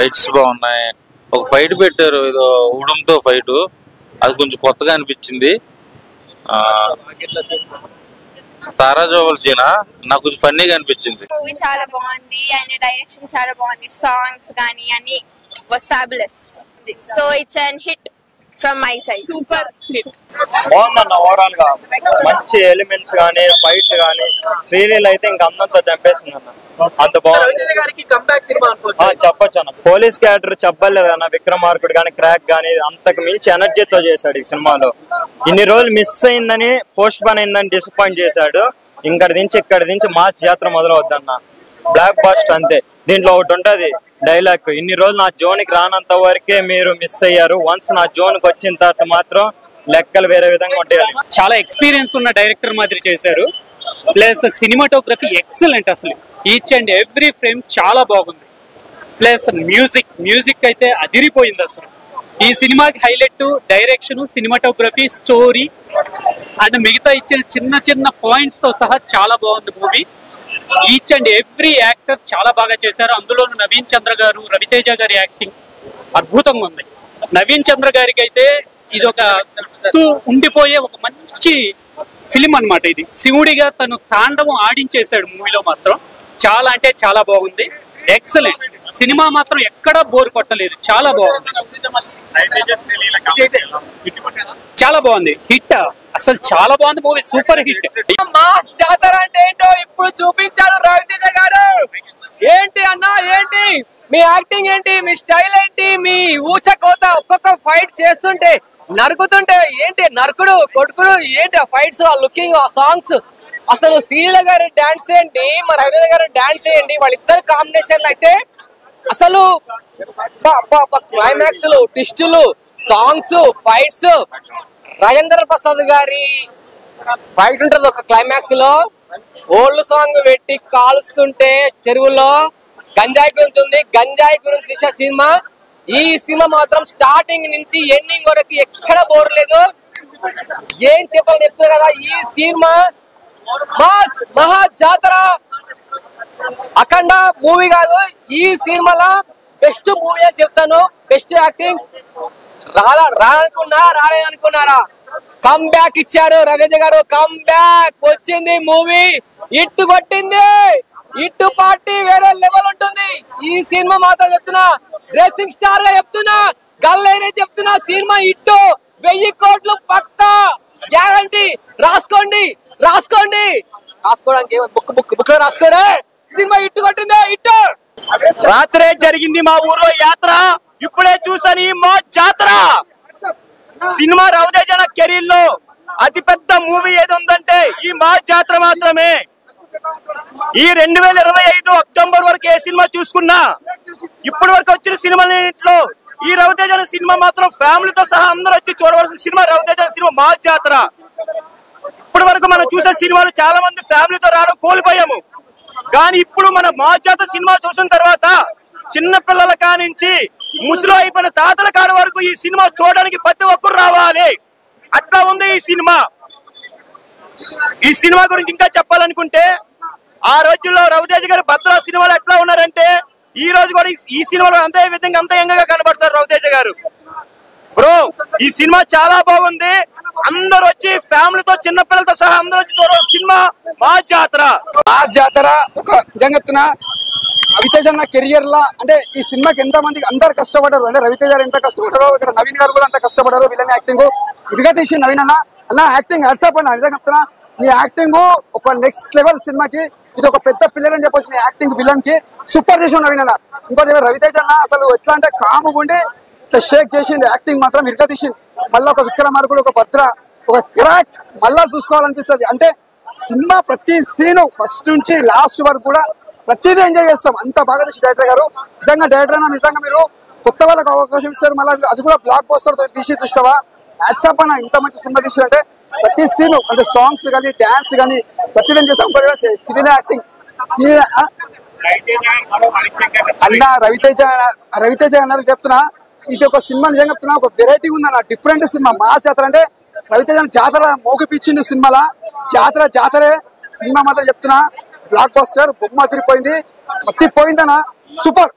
Fights బాగున్నాయి. ఒక fight పెట్టారు ఏదో ఉడుంతో ఫైట్, అది కొంచెం కొత్తగా అనిపించింది. తారా జోవల్సీనా నాకు కొంచెం ఫన్నీగా అనిపించింది. మూవీ చాలా బాగుంది అండ్ డైరెక్షన్ చాలా బాగుంది. సాంగ్స్ కానీ అన్ని was fabulous. So it's an hit from my side. Super hit. బాగుందన్న. ఓవరాల్ గా మంచి ఎలిమెంట్స్ గానీ ఫైట్ గానీ సీరియల్ అయితే ఇంకా అందంతో చంపేసింది అన్న. అంత బాగుంది. చెప్పొచ్చు అన్న. Police character చెప్పలేదన్న. విక్రమార్కుడు గానీ క్రాక్ గానీ అంతకు మించి ఎనర్జీతో చేశాడు ఈ సినిమాలో. ఇన్ని రోజులు మిస్ అయిందని పోస్ట్ పోన్ అయిందని డిసప్పాయింట్ చేశాడు. ఇక్కడి నుంచి మాస్ జాతర మొదలవుద్దన్న. బ్లాక్ బాస్టర్ అంతే. దీంట్లో ఒకటి ఉంటది డైలాగ్, ఇన్ని రోజులు నా జోన్కి రానంత వరకే మీరు మిస్ అయ్యారు, వన్స్ నా జోన్కి వచ్చిన తర్వాత మాత్రం లెక్కలు వేరే విధంగా ఉంటాయి. చాలా ఎక్స్పీరియన్స్ ఉన్న డైరెక్టర్ మాదిరి చేశారు. Plus cinematography excellent. అసలు ఈచ్ అండ్ ఎవ్రీ ఫ్రేమ్ చాలా బాగుంది. ప్లస్ మ్యూజిక్ అయితే అదిరిపోయింది. అసలు ఈ సినిమాకి highlight direction, cinematography, story and మిగతా ఇచ్చిన చిన్న చిన్న పాయింట్స్ తో సహా చాలా బాగుంది movie. Each and every actor చాలా బాగా చేశారు. అందులోనూ నవీన్ చంద్ర గారు, రవితేజ గారి యాక్టింగ్ అద్భుతంగా ఉంది. నవీన్ చంద్ర గారికి అయితే ఇది ఒక ఉండిపోయే ఒక మంచి ఫిలిం అన్నమాట. ఇది శివుడిగా తను తాండవం ఆడించేశాడు మూవీలో. మాత్రం చాలా అంటే చాలా బాగుంది. ఎక్సలెంట్. సినిమా మాత్రం ఎక్కడా బోర్ కొట్టలేదు. చాలా బాగుంది. చాలా బాగుంది. హిట్. అసలు చాలా బాగుంది మూవీ. Super hit. మాస్ జాతర అంటే ఏంటో ఇప్పుడు చూపించాడు రవితేజ గారు. ఏంటి అన్న, ఏంటి మీ యాక్టింగ్, ఏంటి మీ స్టైల్, ఏంటి మీ ఊచకోత, ఒక్కొక్క ఫైట్ చేస్తుంటే నరుకుతుంటే ఏంటి నరుకుడు కొడుకుడు, ఏంటి ఆ ఫైట్స్, ఆ లుకింగ్, ఆ సాంగ్స్, అసలు శ్రీలీల గారి డాన్స్ ఏంటి, మా రవితేజ గారి డాన్స్ ఏంటి, వాళ్ళిద్దరు కాంబినేషన్ అయితే అసలు క్లైమాక్స్, ట్విస్టులు, సాంగ్స్, ఫైట్స్. రాజేంద్ర ప్రసాద్ గారి ఫైట్ ఉంటది ఒక క్లైమాక్స్ లో, ఓల్డ్ సాంగ్ పెట్టి కాలుస్తుంటే చెరువులో గంజాయి గురించి, గంజాయి గురించి తీసే సినిమా. ఈ సినిమా మాత్రం స్టార్టింగ్ నుంచి ఎండింగ్ వరకు ఎక్కడ బోర్ లేదు. ఏం చెప్పాలని చెప్తున్నారు కదా, ఈ సినిమా మాస్ మహా జాతర అఖండ మూవీ కాదు, ఈ సినిమాలో బెస్ట్ మూవీ అని చెప్తాను. Best acting. రాలేదనుకున్నారా, కమ్ బ్యాక్ ఇచ్చారు రవితేజ గారు. కమ్ బ్యాక్ వచ్చింది మూవీ, ఇట్టు కొట్టింది. ఇట్టు పార్టీ వేరే లెవెల్ ఉంటుంది. ఈ సినిమా మాత్రం చెప్తున్నా, డ్రెస్సింగ్ స్టార్ గా చెప్తున్నా, గల్లైనా చెప్తున్నా, సినిమా ఇట్టు 1000 కోట్లు పక్కా గ్యారంటీ. రాసుకోవడానికి బుక్ రాసుకోరే. సినిమా ఇట్టు కొట్టింది. ఇట్టు రాత్రే జరిగింది మా ఊర్లో యాత్ర, ఇప్పుడే చూసాను ఈ మా జాతర. సినిమా రవితేజ కెరీర్ లో అతి పెద్ద మూవీ ఏది ఉందంటే ఈ మా జాతర మాత్రమే. ఈ 2025 అక్టోబర్ వరకు ఏ సినిమా చూసుకున్నా, ఇప్పటి వరకు వచ్చిన సినిమాలో ఈ రవితేజ సినిమా మాత్రం ఫ్యామిలీతో సహా అందరూ వచ్చి చూడవలసిన సినిమా రవితేజ సినిమా మా జాతర. ఇప్పటి వరకు మనం చూసే సినిమాలు చాలా మంది ఫ్యామిలీతో రావడం కోల్పోయాము. కానీ ఇప్పుడు మన మా జాతర సినిమా చూసిన తర్వాత చిన్న పిల్లల కానించి ముసలి అయిపోయిన తాతల కాడి వరకు ఈ సినిమా చూడడానికి ప్రతి ఒక్కరు రావాలి. అట్లా ఉంది ఈ సినిమా. ఈ సినిమా గురించి ఇంకా చెప్పాలనుకుంటే, ఆ రోజుల్లో రవితేజ గారు భద్రా సినిమాలు ఎట్లా ఉన్నారంటే ఈ రోజు కూడా ఈ సినిమాలో అంతే విధంగా అంత యంగగా కనబడతారు రవితేజ గారు. బ్రో ఈ సినిమా చాలా బాగుంది. అందరూ వచ్చి ఫ్యామిలీతో చిన్న పిల్లలతో సహా అందరూ వచ్చి చూడాలి సినిమా మా జాతర. ఒక నిజంగా చెప్తున్నా, రవితేజ అన్న కెరియర్ లా అంటే ఈ సినిమాకి ఎంత మంది అందరు కష్టపడ్డారు. అంటే రవితేజ గారు ఎంత కష్టపడ్డారో, ఇక్కడ నవీన్ గారు కూడా అంత కష్టపడ్డారు. విలన్ యాక్టింగ్ ఇదిగా తీసి నవీన్ అన్న యాక్టింగ్ హ్యాట్సాప్ అన్న. నిజంగా చెప్తున్నా, నీ యాక్టింగ్ ఒక నెక్స్ట్ లెవెల్. సినిమాకి ఇది ఒక పెద్ద పిల్లర్ అని చెప్పొచ్చు. నీ యాక్టింగ్ విలన్ కి సూపర్ చేసి నవీన్ అన్న. ఇంకోటి రవితేజ అన్న అసలు ఎట్లా అంటే కాముగుండి ఇట్లా షేక్ చేసిండు. యాక్టింగ్ మాత్రం ఇరుగా తీసిండు. మళ్ళీ ఒక విక్రమార్కుడు, ఒక భద్ర, ఒక క్రాక్ మళ్ళా చూసుకోవాలనిపిస్తుంది. అంటే సినిమా ప్రతి సీను ఫస్ట్ నుంచి లాస్ట్ వరకు కూడా ప్రతిదీ ఎంజాయ్ చేస్తాం. అంత బాగా తీసి డైరెక్టర్ గారు. నిజంగా డైరెక్టర్ అన్న నిజంగా మీరు కొత్త వాళ్ళకి అవకాశం ఇస్తారు. మళ్ళీ అది కూడా బ్లాక్ బస్టర్ తో తీసి చూస్తావా, హ్యాట్సాప్ అన్న. ఇంత మంచి సినిమా తీసారంటే ప్రతి సీను అంటే సాంగ్స్ కానీ డాన్స్ కానీ ప్రతిదీ చేస్తాం. సివిల్ యాక్టింగ్ అన్న రవితేజ అన్నారు చెప్తున్నా. ఇది ఒక సినిమా నిజంగా చెప్తున్నా, ఒక వెరైటీ ఉందన్న, డిఫరెంట్ సినిమా. మా జాతర అంటే రవితేజ జాతర మోగిపించింది సినిమాలా. జాతరే సినిమా మాత్రం చెప్తున్నా, బ్లాక్ బస్టర్. బొమ్మ అదిరిపోయింది, మత్తిపోయిందన్న. సూపర్.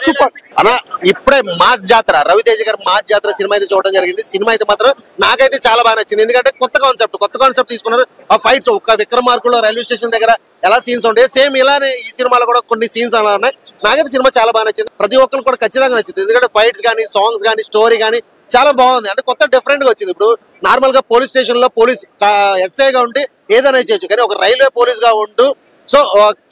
సూపర్ అన్న. ఇప్పుడే మాస్ జాతర, రవితేజ గారి మాస్ జాతర సినిమా అయితే చూడడం జరిగింది. సినిమా అయితే మాత్రం నాకైతే చాలా బాగా నచ్చింది. ఎందుకంటే కొత్త కాన్సెప్ట్ తీసుకున్నారు. ఆ ఫైట్స్ ఒక విక్రమార్కులో రైల్వే స్టేషన్ దగ్గర ఎలా సీన్స్ ఉంటాయి, సేమ్ ఇలానే ఈ సినిమాలో కూడా కొన్ని సీన్స్ అలా ఉన్నాయి. నాకైతే సినిమా చాలా బాగా నచ్చింది. ప్రతి ఒక్కరు కూడా ఖచ్చితంగా నచ్చింది. ఎందుకంటే ఫైట్స్ కానీ, సాంగ్స్ కానీ, స్టోరీ కానీ చాలా బాగుంది. అంటే కొత్త డిఫరెంట్ గా వచ్చింది. ఇప్పుడు నార్మల్ గా పోలీస్ స్టేషన్ లో పోలీస్ ఎస్ఐగా ఉంటే ఏదైనా చేయొచ్చు, కానీ ఒక రైల్వే పోలీస్ గా ఉంటూ సో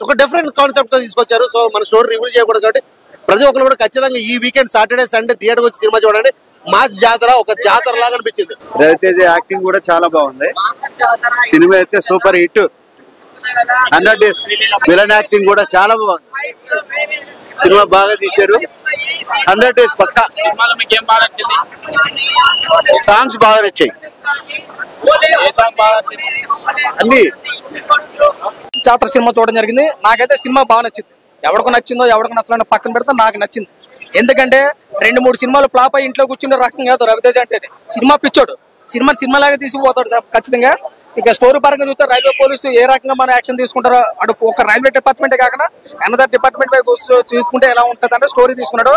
ఒక డిఫరెంట్ కాన్సెప్ట్ తో తీసుకొచ్చారు. సో మన స్టోరీ రివీల్ చేయకూడదు కాబట్టి ప్రతి ఒక్కరు కూడా ఖచ్చితంగా ఈ వీకెండ్ సాటర్డే సండే థియేటర్ వచ్చి సినిమా చూడండి. మాస్ జాతర ఒక జాతర లాగా అనిపించింది. రవితేజ యాక్టింగ్ కూడా చాలా బాగుంది. సినిమా అయితే super hit. 100 days villain acting కూడా చాలా బాగుంది. సినిమా బాగా తీశారు. 100 days పక్కా. సాంగ్స్ బాగా నచ్చాయి అన్ని. జాతర సినిమా చూడడం జరిగింది. నాకైతే సినిమా బాగా నచ్చింది. ఎవరికి నచ్చిందో ఎవరికి నచ్చలేదో పక్కన పెడితే నాకు నచ్చింది. ఎందుకంటే 2-3 సినిమాలు ఫ్లాప్ అయ్యి ఇంట్లో కూర్చునే రకం కాదు రవితేజ అంటే. సినిమా పిచ్చోడు, సినిమాలాగా తీసుకుపోతాడు ఖచ్చితంగా. ఇక స్టోరీ పరంగా చూస్తే రైల్వే పోలీసు ఏ రకంగా మన యాక్షన్ తీసుకుంటారో, అటు ఒక రైల్వే డిపార్ట్మెంటే కాకుండా అనదర్ డిపార్ట్మెంట్ పై చూసుకుంటే ఎలా ఉంటుంది అంటే స్టోరీ తీసుకున్నాడు.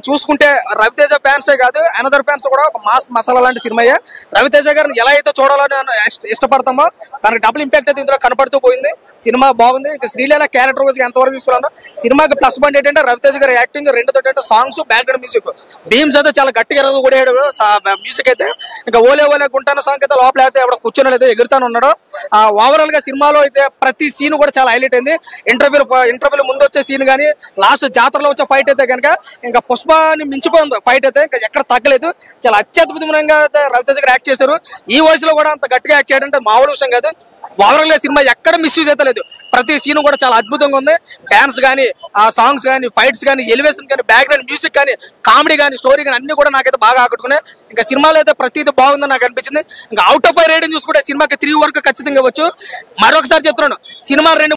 చూసుకుంటే రవితేజ ఫ్యాన్సే కాదు, అనదర్ ఫ్యాన్స్ కూడా ఒక మాస్ మసాలా లాంటి సినిమాయే. రవితేజ గారిని ఎలా అయితే చూడాలని ఇష్టపడతామో దానికి డబుల్ ఇంపాక్ట్ అయితే ఇందులో కనపడుతూ పోయింది. సినిమా బాగుంది. ఇక శ్రీలీల క్యారెక్టర్ వచ్చి ఎంతవరకు తీసుకున్నాను. సినిమాకి ప్లస్ పాయింట్ ఏంటంటే రవితేజ గారి యాక్టింగ్, రెండోది సాంగ్స్, బ్యాక్గ్రౌండ్ మ్యూజిక్. భీమ్స్ అయితే చాలా గట్టిగా కూడాడు మ్యూజిక్ అయితే. ఇంకా ఓలే గుంటాన సాంగ్ అయితే లోపల అయితే ఎవడ కూర్చొని అయితే ఎగురుతాను ఉన్నాడు. ఓవరాల్ గా సినిమాలో అయితే ప్రతి సీన్ కూడా చాలా హైలైట్ అయింది. ఇంటర్వ్యూలు ముందు వచ్చే సీన్ కానీ, లాస్ట్ జాతరలో వచ్చే ఫైట్ అయితే కనుక ఇంకా పుష్పాన్ని మించిపోయింది ఫైట్ అయితే. ఇంకా ఎక్కడ తగ్గలేదు. చాలా అత్యద్భుతంగా రవితేజ గారు యాక్ట్ చేశారు. ఈ వయసులో కూడా అంత గట్టిగా యాక్ట్ చేయడం అంటే మామూలు విషయం కాదు. ఓవరాల్ గా సినిమా ఎక్కడ మిస్యూజ్ అయితే లేదు. ప్రతి సీన్ కూడా చాలా అద్భుతంగా ఉంది. డాన్స్ కానీ, ఆ సాంగ్స్ కానీ, ఫైట్స్ కానీ, ఎలివేషన్ కానీ, బ్యాక్గ్రౌండ్ మ్యూజిక్ కానీ, కామెడీ కానీ, స్టోరీ కానీ అన్ని కూడా నాకైతే బాగా ఆకట్టుకున్నాయి. ఇంకా సినిమాలో అయితే ప్రతిదీ బాగుందని నాకు అనిపించింది. ఇంకా అవుట్ ఆఫ్ 5 రేటింగ్ చూసుకుంటే సినిమాకి 3 వరకు ఖచ్చితంగా ఇవ్వచ్చు. మరొకసారి చెప్తున్నాను, సినిమా 2